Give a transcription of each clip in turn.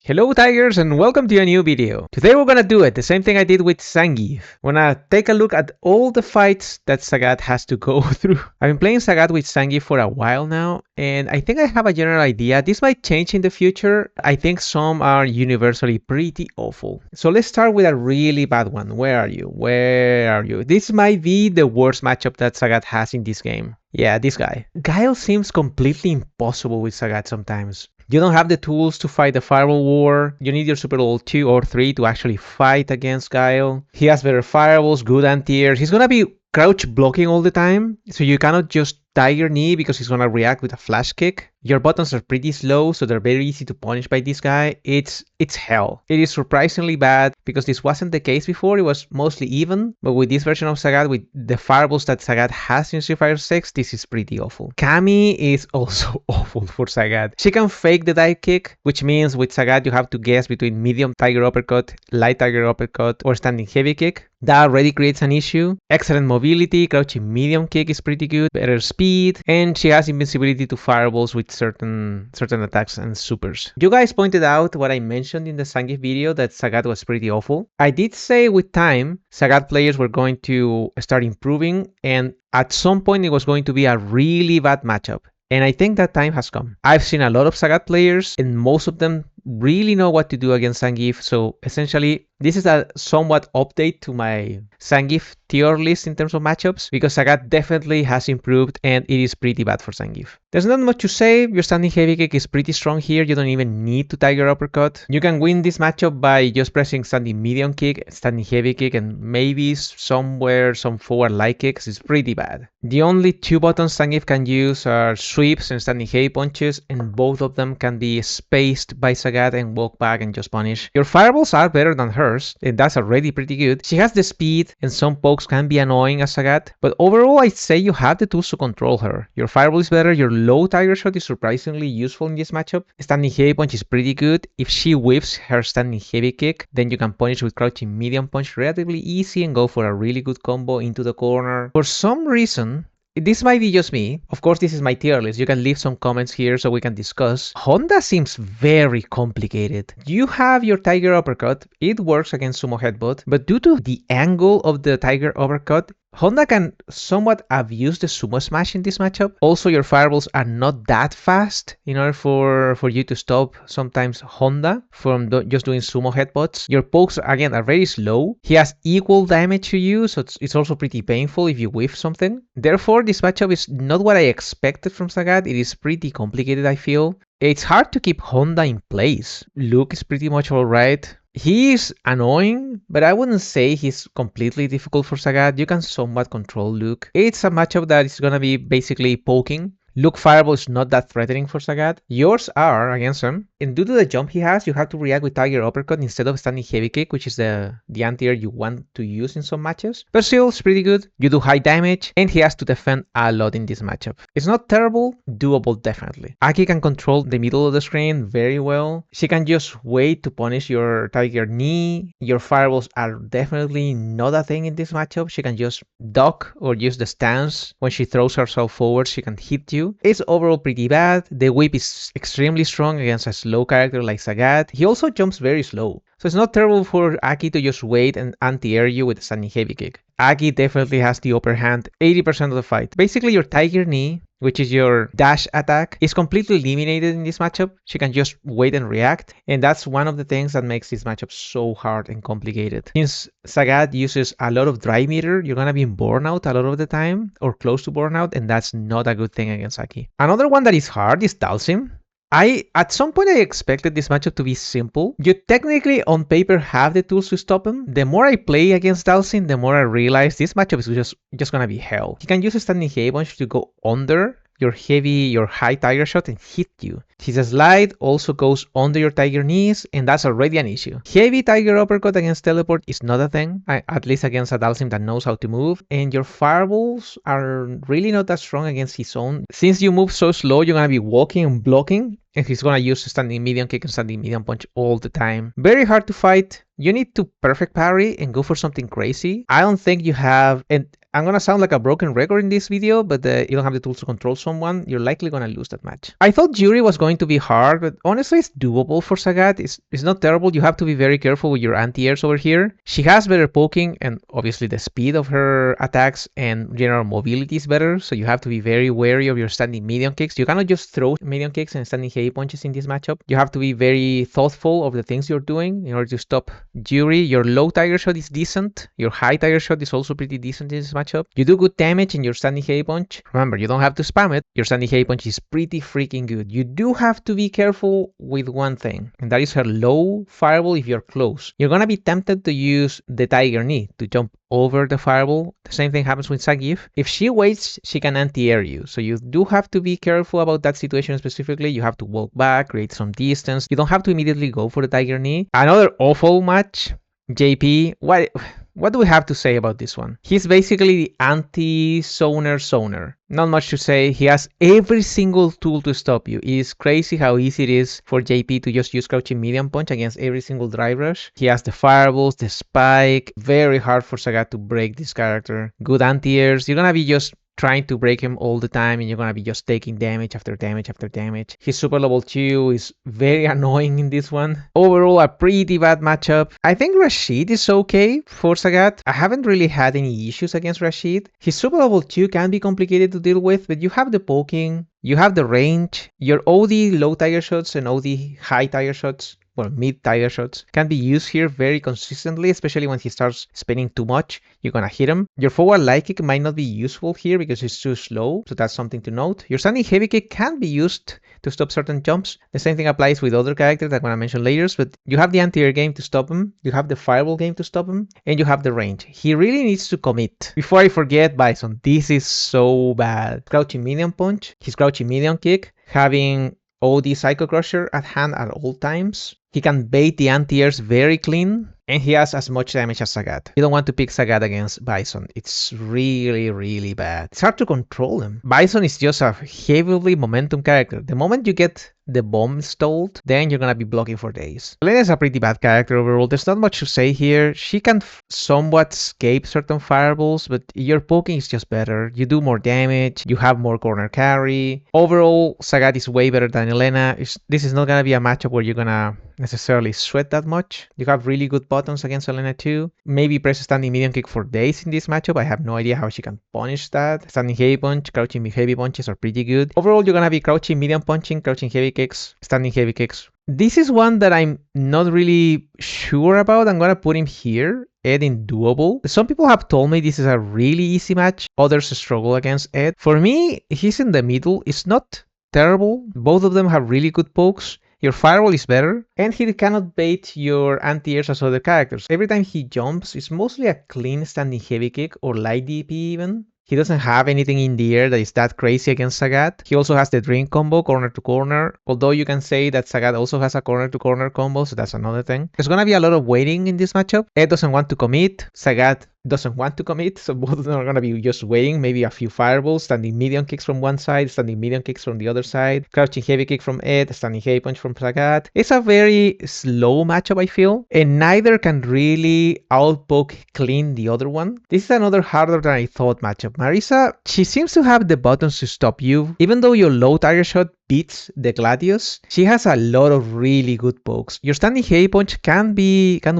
Hello Tigers and welcome to a new video. Today we're gonna do it, the same thing I did with Zangief. We're gonna take a look at all the fights that Sagat has to go through. I've been playing Sagat with Zangief for a while now, and I think I have a general idea. This might change in the future. I think some are universally pretty awful. So let's start with a really bad one. Where are you? Where are you? This might be the worst matchup that Sagat has in this game. Yeah, this guy. Guile seems completely impossible with Sagat sometimes. You don't have the tools to fight the Fireball War. You need your Super Level 2 or 3 to actually fight against Guile. He has better fireballs, good anti-airs. He's gonna be crouch blocking all the time, so you cannot just Tiger Knee because he's gonna react with a flash kick. Your buttons are pretty slow, so they're very easy to punish by this guy. It's hell. It is surprisingly bad because this wasn't the case before. It was mostly even, but with this version of Sagat, with the fireballs that Sagat has in Street Fighter 6, this is pretty awful. Kami is also awful for Sagat. She can fake the dive kick, which means with Sagat you have to guess between medium Tiger Uppercut, light Tiger Uppercut, or standing heavy kick. That already creates an issue. Excellent mobility, crouching medium kick is pretty good, better speed, and she has invincibility to fireballs with certain attacks and supers. You guys pointed out what I mentioned in the Zangief video, that Sagat was pretty awful. I did say with time, Sagat players were going to start improving, and at some point it was going to be a really bad matchup. And I think that time has come. I've seen a lot of Sagat players, and most of them really know what to do against Zangief. So essentially, this is a somewhat update to my Zangief tier list in terms of matchups, because Sagat definitely has improved and it is pretty bad for Zangief. There's not much to say. Your standing heavy kick is pretty strong here. You don't even need to Tiger Uppercut. You can win this matchup by just pressing standing medium kick, standing heavy kick, and maybe somewhere some forward light kicks. Is pretty bad. The only two buttons Zangief can use are sweeps and standing heavy punches, and both of them can be spaced by Sagat and walk back and just punish. Your fireballs are better than hers, and that's already pretty good. She has the speed, and some pokes can be annoying as Sagat, but overall I'd say you have the tools to control her. Your fireball is better, your low Tiger Shot is surprisingly useful in this matchup. Standing heavy punch is pretty good. If she whiffs her standing heavy kick, then you can punish with crouching medium punch relatively easy and go for a really good combo into the corner. For some reason, this might be just me. Of course, this is my tier list. You can leave some comments here so we can discuss. Honda seems very complicated. You have your Tiger Uppercut. It works against Sumo Headbutt, but due to the angle of the Tiger Uppercut, Honda can somewhat abuse the Sumo Smash in this matchup. Also, your fireballs are not that fast in order for you to stop sometimes Honda from just doing Sumo Headbutts. Your pokes, again, are very slow. He has equal damage to you, so it's also pretty painful if you whiff something. Therefore, this matchup is not what I expected from Sagat. It is pretty complicated, I feel. It's hard to keep Honda in place. Luke is pretty much alright. He's annoying, but I wouldn't say he's completely difficult for Sagat. You can somewhat control Luke. It's a matchup that is gonna be basically poking. Luke Fireball is not that threatening for Sagat. Yours are against him. And due to the jump he has, you have to react with Tiger Uppercut instead of standing heavy kick, which is the anti-air you want to use in some matches. But still, it's pretty good. You do high damage, and he has to defend a lot in this matchup. It's not terrible, doable definitely. Aki can control the middle of the screen very well. She can just wait to punish your Tiger Knee. Your fireballs are definitely not a thing in this matchup. She can just duck or use the stance. When she throws herself forward, she can hit you. It's overall pretty bad. The whip is extremely strong against a slow character like Sagat. He also jumps very slow. So it's not terrible for Aki to just wait and anti-air you with a standing heavy kick. Aki definitely has the upper hand 80% of the fight. Basically, your Tiger Knee, which is your dash attack, is completely eliminated in this matchup. She can just wait and react, and that's one of the things that makes this matchup so hard and complicated. Since Sagat uses a lot of dry meter, you're gonna be in burnout a lot of the time, or close to burnout, and that's not a good thing against Aki. Another one that is hard is Dalsim. At some point I expected this matchup to be simple. You technically on paper have the tools to stop him. The more I play against Dalsim, the more I realize this matchup is just gonna be hell. He can use a standing heavy punch to go under your high Tiger Shot and hit you. His slide also goes under your Tiger Knees, and that's already an issue. Heavy Tiger Uppercut against teleport is not a thing, at least against a Dalsim that knows how to move, and your fireballs are really not that strong against his own. Since you move so slow, you're gonna be walking and blocking, and he's gonna use standing medium kick and standing medium punch all the time. Very hard to fight. You need to perfect parry and go for something crazy. I don't think you have, and I'm gonna sound like a broken record in this video, but you don't have the tools to control someone, you're likely gonna lose that match. I thought Yuri was going to be hard, but honestly it's doable for Sagat. It's not terrible. You have to be very careful with your anti-airs over here. She has better poking, and obviously the speed of her attacks and general mobility is better, so you have to be very wary of your standing medium kicks. You cannot just throw medium kicks and standing heavy punches in this matchup. You have to be very thoughtful of the things you're doing in order to stop Yuri. Your low tiger shot is decent. Your high tiger shot is also pretty decent in this matchup. You do good damage in your standing heavy punch. Remember, you don't have to spam it. Your standing heavy punch is pretty freaking good. You do have to be careful with one thing, and that is her low fireball if you're close. You're gonna be tempted to use the tiger knee to jump over the fireball. The same thing happens with Zangief. If she waits, she can anti-air you. So you do have to be careful about that situation specifically. You have to walk back, create some distance. You don't have to immediately go for the tiger knee. Another awful match. JP, what do we have to say about this one? He's basically the anti-zoner. Not much to say. He has every single tool to stop you. It is crazy how easy it is for JP to just use crouching medium punch against every single drive rush. He has the fireballs, the spike. Very hard for Sagat to break this character. Good anti-airs. You're gonna be just trying to break him all the time, and you're gonna be just taking damage after damage after damage. His super level 2 is very annoying in this one. Overall, a pretty bad matchup. I think Rashid is okay for Sagat. I haven't really had any issues against Rashid. His super level 2 can be complicated to deal with, but you have the poking, you have the range, your OD low tiger shots and OD high tiger shots, well, mid tiger shots, can be used here very consistently, especially when he starts spinning too much. You're gonna hit him. Your forward light kick might not be useful here because it's too slow, so that's something to note. Your standing heavy kick can be used to stop certain jumps. The same thing applies with other characters that I'm gonna mention later, but you have the anti-air game to stop him, you have the fireball game to stop him, and you have the range. He really needs to commit. Before I forget, Bison, this is so bad. Crouching medium punch, his crouching medium kick, having OD Psycho Crusher at hand at all times. He can bait the anti-airs very clean, and he has as much damage as Sagat. You don't want to pick Sagat against Bison. It's really, really bad. It's hard to control him. Bison is just a heavily momentum character. The moment you get the bomb stalled, then you're gonna be blocking for days. Elena is a pretty bad character overall. There's not much to say here. She can somewhat escape certain fireballs, but your poking is just better. You do more damage, you have more corner carry. Overall, Sagat is way better than Elena. This is not gonna be a matchup where you're gonna necessarily sweat that much. You have really good buttons against Elena too. Maybe press a standing medium kick for days in this matchup. I have no idea how she can punish that. Standing heavy punch, crouching heavy punches are pretty good. Overall, you're gonna be crouching medium punching, crouching heavy kicks, standing heavy kicks. This is one that I'm not really sure about. I'm gonna put him here. Ed in doable. Some people have told me this is a really easy match. Others struggle against Ed. For me, he's in the middle. It's not terrible. Both of them have really good pokes. Your fireball is better, and he cannot bait your anti-airs as other characters. Every time he jumps, it's mostly a clean standing heavy kick or light DP even. He doesn't have anything in the air that is that crazy against Sagat. He also has the drink combo, corner to corner, although you can say that Sagat also has a corner to corner combo, so that's another thing. There's gonna be a lot of waiting in this matchup. Ed doesn't want to commit, Sagat doesn't want to commit, so both of them are gonna be just waiting, maybe a few fireballs, standing medium kicks from one side, standing medium kicks from the other side, crouching heavy kick from Ed, standing heavy punch from Sagat. It's a very slow matchup, I feel, and neither can really outpoke clean the other one. This is another harder than I thought matchup. Marisa, she seems to have the buttons to stop you. Even though your low target shot beats the Gladius, she has a lot of really good pokes. Your standing heavy punch can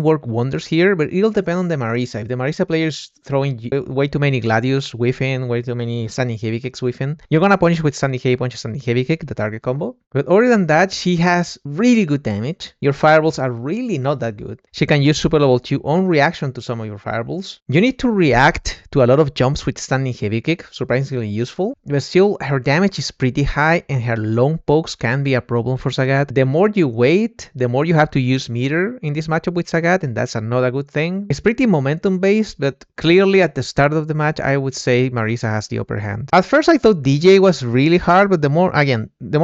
work wonders here, but it'll depend on the Marisa. If the Marisa player is throwing way too many Gladius within, way too many standing heavy kicks within, you're gonna punish with standing heavy punch, standing heavy kick, the target combo. But other than that, she has really good damage. Your fireballs are really not that good. She can use super level 2 on reaction to some of your fireballs. You need to react to a lot of jumps with standing heavy kick, surprisingly useful, but still her damage is pretty high and her long pokes can be a problem for Sagat. The more you wait, the more you have to use meter in this matchup with Sagat, and that's not a good thing. It's pretty momentum based, but clearly at the start of the match, I would say Marisa has the upper hand. At first, I thought DJ was really hard, but the more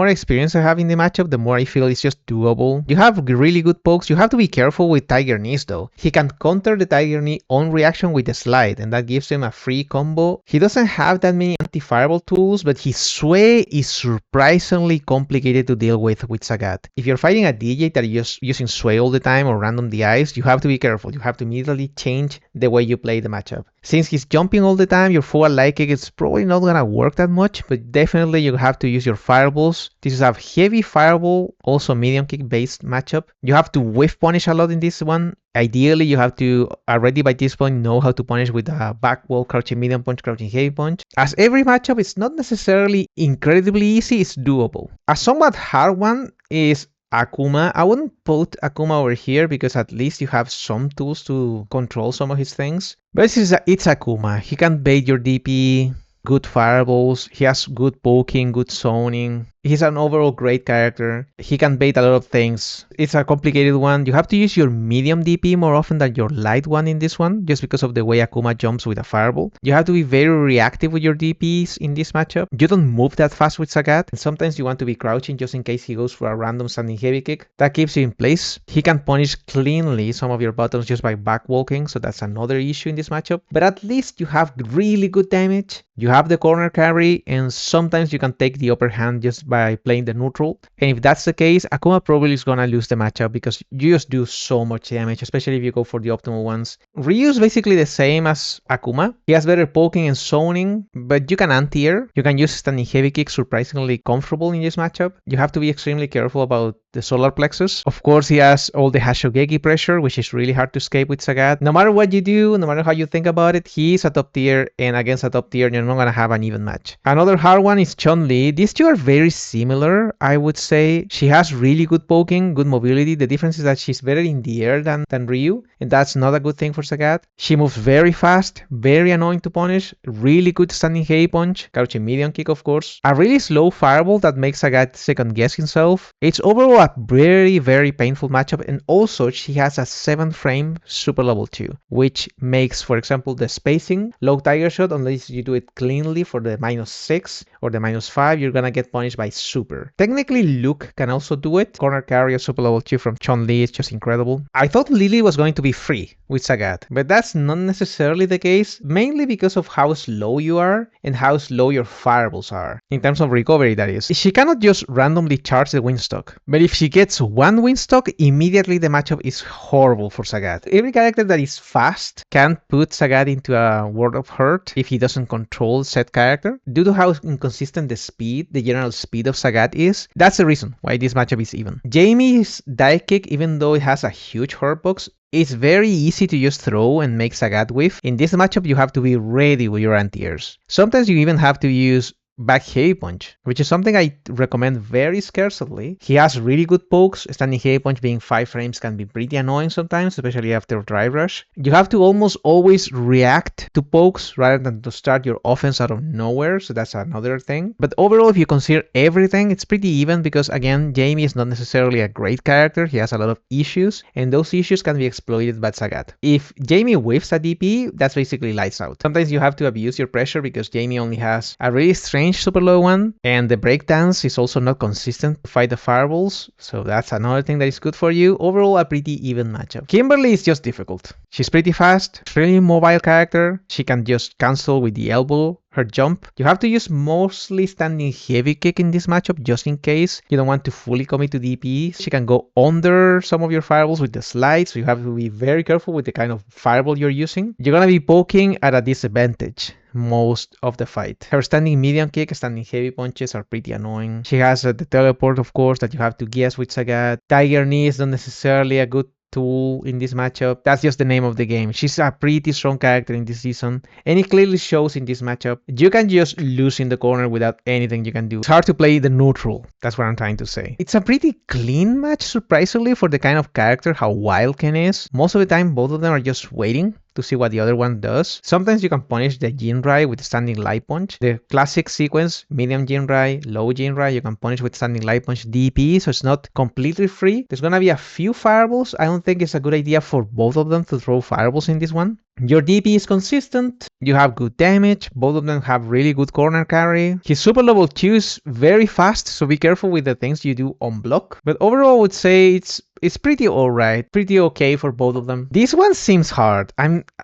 experience I have in the matchup, the more I feel it's just doable. You have really good pokes. You have to be careful with Tiger Knees though. He can counter the Tiger Knee on reaction with the slide, and that gives him a free combo. He doesn't have that many anti-fireball tools, but his sway is surprisingly complicated to deal with Sagat. If you're fighting a DJ that is using sway all the time or random DIs, you have to be careful. You have to immediately change the way you play the matchup. Since he's jumping all the time, your forward light kick is probably not gonna work that much, but definitely you have to use your fireballs. This is a heavy fireball, also medium kick based matchup. You have to whiff punish a lot in this one. Ideally, you have to already by this point know how to punish with a back wall, crouching medium punch, crouching heavy punch. As every matchup is not necessarily incredibly easy, it's doable. A somewhat hard one is Akuma. I wouldn't put Akuma over here because at least you have some tools to control some of his things. But it's Akuma. He can bait your DP, good fireballs, he has good poking, good zoning. He's an overall great character. He can bait a lot of things. It's a complicated one. You have to use your medium DP more often than your light one in this one, just because of the way Akuma jumps with a fireball. You have to be very reactive with your DPs in this matchup. You don't move that fast with Sagat. And sometimes you want to be crouching just in case he goes for a random standing heavy kick. That keeps you in place. He can punish cleanly some of your buttons just by back walking, so that's another issue in this matchup. But at least you have really good damage. You have the corner carry, and sometimes you can take the upper hand just by playing the neutral. And if that's the case, Akuma probably is gonna lose the matchup because you just do so much damage, especially if you go for the optimal ones. Ryu is basically the same as Akuma. He has better poking and zoning, but you can anti-air. You can use standing heavy kick, surprisingly comfortable in this matchup. You have to be extremely careful about the solar plexus. Of course, he has all the Hashogeki pressure, which is really hard to escape with Sagat. No matter what you do, no matter how you think about it, he is a top tier, and against a top tier, you're not gonna have an even match. Another hard one is Chun-Li. These two are very similar, I would say. She has really good poking, good mobility. The difference is that she's better in the air than Ryu, and that's not a good thing for Sagat. She moves very fast, very annoying to punish, really good standing heavy punch, crouching medium kick of course, a really slow fireball that makes Sagat second guess himself. It's overall a very painful matchup, and also she has a 7 frame super level 2, which makes, for example, the spacing low tiger shot, unless you do it cleanly for the -6 or the -5, you're gonna get punished by super. Technically Luke can also do it. Corner carry a super level 2 from Chun-Li is just incredible. I thought Lily was going to be free with Sagat, but that's not necessarily the case, mainly because of how slow you are and how slow your fireballs are. In terms of recovery, that is. She cannot just randomly charge the Windstock, but if she gets one Windstock, immediately the matchup is horrible for Sagat. Every character that is fast can put Sagat into a world of hurt if he doesn't control said character. Due to how inconsistent the general speed of Sagat is, that's the reason why this matchup is even. Jamie's dive kick, even though it has a huge hurtbox, it's very easy to just throw and make Sagat whiff. In this matchup, you have to be ready with your anti-airs. Sometimes you even have to use back heavy punch, which is something I recommend very scarcely. He has really good pokes. Standing heavy punch being 5 frames can be pretty annoying sometimes, especially after drive rush. You have to almost always react to pokes rather than to start your offense out of nowhere, so that's another thing. But overall, if you consider everything, it's pretty even because, again, Jamie is not necessarily a great character. He has a lot of issues, and those issues can be exploited by Sagat. If Jamie whiffs a DP, that's basically lights out. Sometimes you have to abuse your pressure because Jamie only has a really strange super low one, and the breakdance is also not consistent to fight the fireballs, so that's another thing that is good for you. Overall, a pretty even matchup. Kimberly is just difficult. She's pretty fast, really mobile character. She can just cancel with the elbow her jump. You have to use mostly standing heavy kick in this matchup just in case you don't want to fully commit to DP. She can go under some of your fireballs with the slide, so you have to be very careful with the kind of fireball you're using. You're gonna be poking at a disadvantage most of the fight. Her standing medium kick, standing heavy punches are pretty annoying. She has the teleport, of course, that you have to guess with Sagat. Tiger knee is not necessarily a good tool in this matchup. That's just the name of the game. She's a pretty strong character in this season, and it clearly shows in this matchup. You can just lose in the corner without anything you can do. It's hard to play the neutral. That's what I'm trying to say. It's a pretty clean match, surprisingly, for the kind of character how wild Ken is. Most of the time, both of them are just waiting to see what the other one does. Sometimes you can punish the Jinrai with standing light punch. The classic sequence, medium Jinrai, low Jinrai, you can punish with standing light punch DP, so it's not completely free. There's gonna be a few fireballs. I don't think it's a good idea for both of them to throw fireballs in this one. Your DP is consistent, you have good damage, both of them have really good corner carry. His super level 2 is very fast, so be careful with the things you do on block. But overall, I would say it's pretty alright, pretty okay for both of them. This one seems hard.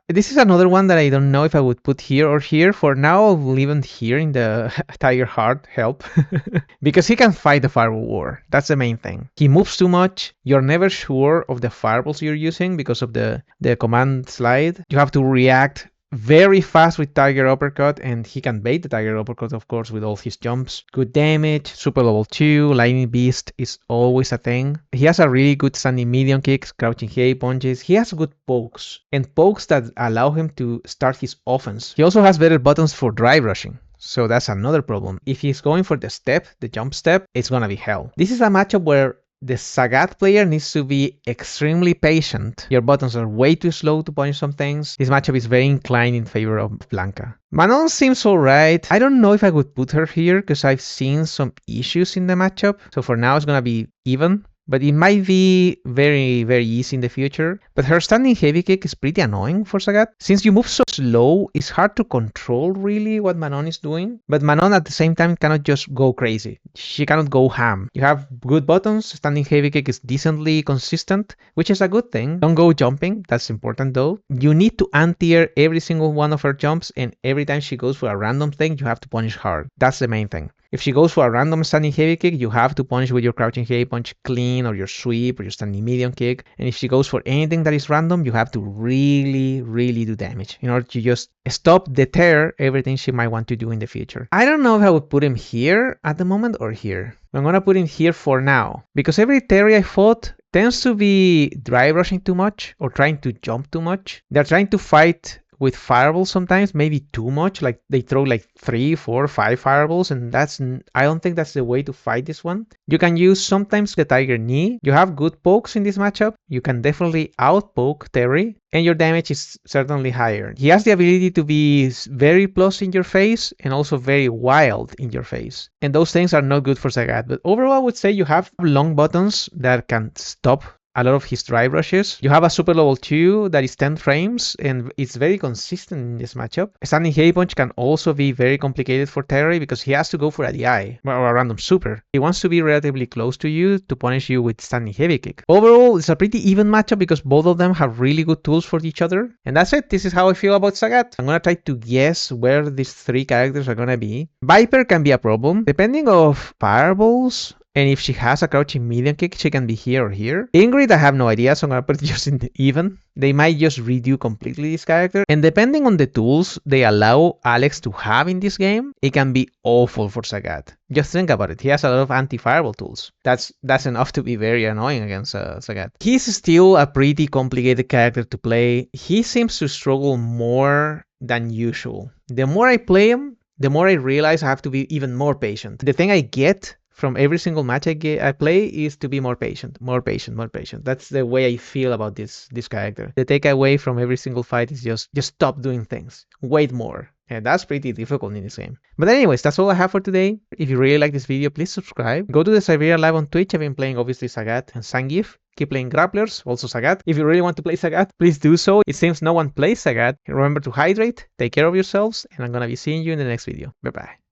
This is another one that I don't know if I would put here or here. For now, I'll leave it here in the Tiger Heart help. Because he can fight the fireball war. That's the main thing. He moves too much. You're never sure of the fireballs you're using because of the command slide. You have to react very fast with Tiger Uppercut, and he can bait the Tiger Uppercut, of course, with all his jumps. Good damage, super level 2, Lightning Beast is always a thing. He has a really good standing medium kicks, crouching heavy punches. He has good pokes, and pokes that allow him to start his offense. He also has better buttons for drive rushing. So that's another problem. If he's going for the step, the jump step, it's gonna be hell. This is a matchup where the Sagat player needs to be extremely patient. Your buttons are way too slow to punish some things. This matchup is very inclined in favor of Blanca. Manon seems alright. I don't know if I would put her here because I've seen some issues in the matchup. So for now it's gonna be even. But it might be very, very easy in the future. But her standing heavy kick is pretty annoying for Sagat. Since you move so slow, it's hard to control really what Manon is doing. But Manon at the same time cannot just go crazy. She cannot go ham. You have good buttons, standing heavy kick is decently consistent, which is a good thing. Don't go jumping, that's important though. You need to anti-air every single one of her jumps, and every time she goes for a random thing, you have to punish hard. That's the main thing. If she goes for a random standing heavy kick, you have to punish with your crouching heavy punch clean, or your sweep, or your standing medium kick. And if she goes for anything that is random, you have to really, really do damage in order to just stop, deter everything she might want to do in the future. I don't know if I would put him here at the moment or here. I'm gonna put him here for now, because every Terry I fought tends to be drive rushing too much or trying to jump too much. They're trying to fight with fireballs sometimes, maybe too much, like they throw like 3, 4, 5 fireballs, and I don't think that's the way to fight this one. You can use sometimes the Tiger Knee. You have good pokes in this matchup. You can definitely outpoke Terry, and your damage is certainly higher. He has the ability to be very plus in your face and also very wild in your face. And those things are not good for Sagat. But overall, I would say you have long buttons that can stop a lot of his drive rushes. You have a super level 2 that is 10 frames and it's very consistent in this matchup. Standing heavy punch can also be very complicated for Terry because he has to go for a DI or a random super. He wants to be relatively close to you to punish you with standing heavy kick. Overall, it's a pretty even matchup because both of them have really good tools for each other. And that's it. This is how I feel about Sagat. I'm gonna try to guess where these 3 characters are gonna be. Viper can be a problem depending of fireballs. And if she has a crouching medium kick, she can be here or here. Ingrid, I have no idea, so I'm gonna put it just in the even. They might just redo completely this character. And depending on the tools they allow Alex to have in this game, it can be awful for Sagat. Just think about it. He has a lot of anti-fireball tools. That's enough to be very annoying against Sagat. He's still a pretty complicated character to play. He seems to struggle more than usual. The more I play him, the more I realize I have to be even more patient. The thing I get from every single match I play is to be more patient, more patient, more patient. That's the way I feel about this character. The takeaway from every single fight is just stop doing things. Wait more. And that's pretty difficult in this game. But anyways, that's all I have for today. If you really like this video, please subscribe. Go to the Siberia Live on Twitch. I've been playing obviously Sagat and Zangief. Keep playing grapplers, also Sagat. If you really want to play Sagat, please do so. It seems no one plays Sagat. Remember to hydrate, take care of yourselves, and I'm gonna be seeing you in the next video. Bye bye.